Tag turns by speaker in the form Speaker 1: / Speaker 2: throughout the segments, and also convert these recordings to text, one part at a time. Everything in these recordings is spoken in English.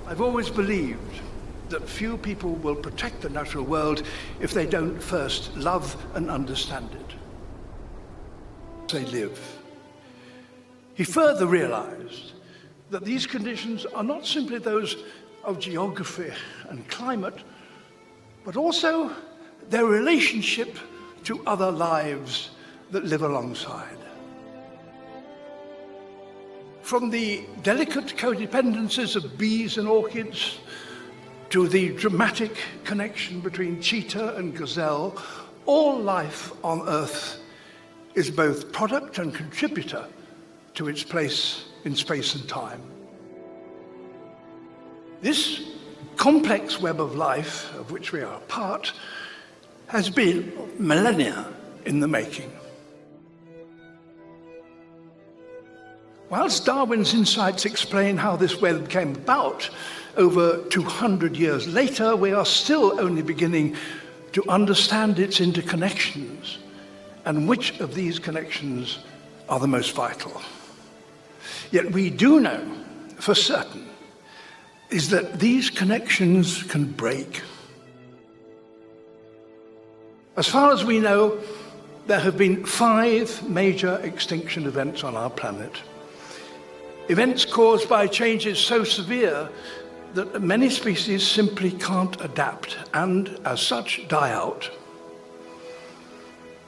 Speaker 1: I've always believed that few people will protect the natural world if they don't first love and understand it. They live. He further realized that these conditions are not simply those of geography and climate, but also their relationship to other lives that live alongside. From the delicate codependencies of bees and orchids to the dramatic connection between cheetah and gazelle, all life on Earth is both product and contributor to its place in space and time. This complex web of life, of which we are a part, has been millennia in the making. Whilst Darwin's insights explain how this web came about, over 200 years later, we are still only beginning to understand its interconnections and which of these connections are the most vital. Yet we do know for certain is that these connections can break. As far as we know, there have been 5 major extinction events on our planet. Events caused by changes so severe that many species simply can't adapt and, as such, die out.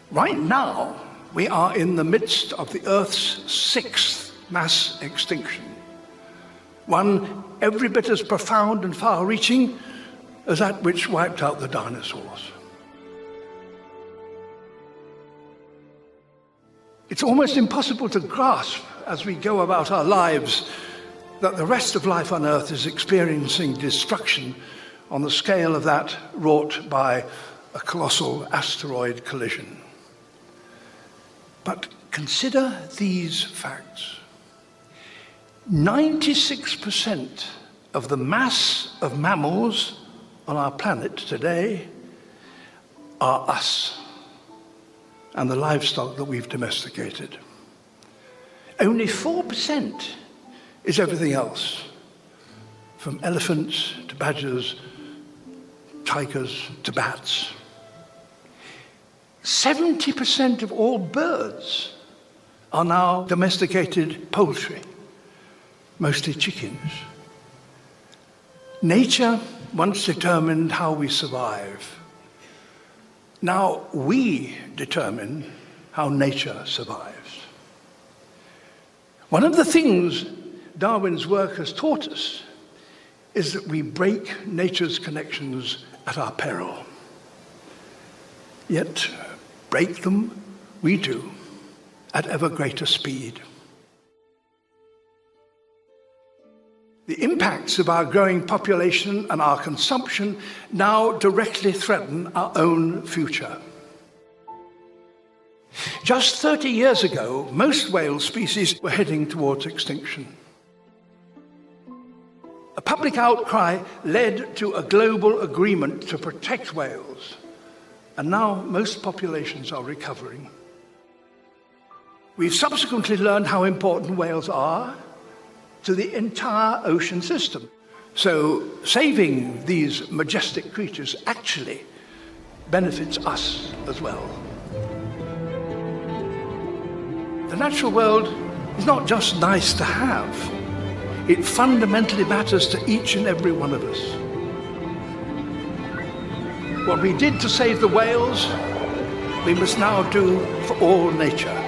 Speaker 1: Right now, we are in the midst of the Earth's 6th mass extinction, one every bit as profound and far-reaching as that which wiped out the dinosaurs. It's almost impossible to grasp as we go about our lives that the rest of life on Earth is experiencing destruction on the scale of that wrought by a colossal asteroid collision. But consider these facts. 96% of the mass of mammals on our planet today are us and the livestock that we've domesticated. Only 4% is everything else, from elephants to badgers, tigers to bats. 70% of all birds are now domesticated poultry, mostly chickens. Nature once determined how we survive. Now we determine how nature survives. One of the things Darwin's work has taught us is that we break nature's connections at our peril. Yet break them we do at ever greater speed. The impacts of our growing population and our consumption now directly threaten our own future. Just 30 years ago, most whale species were heading towards extinction. A public outcry led to a global agreement to protect whales, and now most populations are recovering. We've subsequently learned how important whales are to the entire ocean system. So saving these majestic creatures actually benefits us as well. The natural world is not just nice to have, it fundamentally matters to each and every one of us. What we did to save the whales, we must now do for all nature.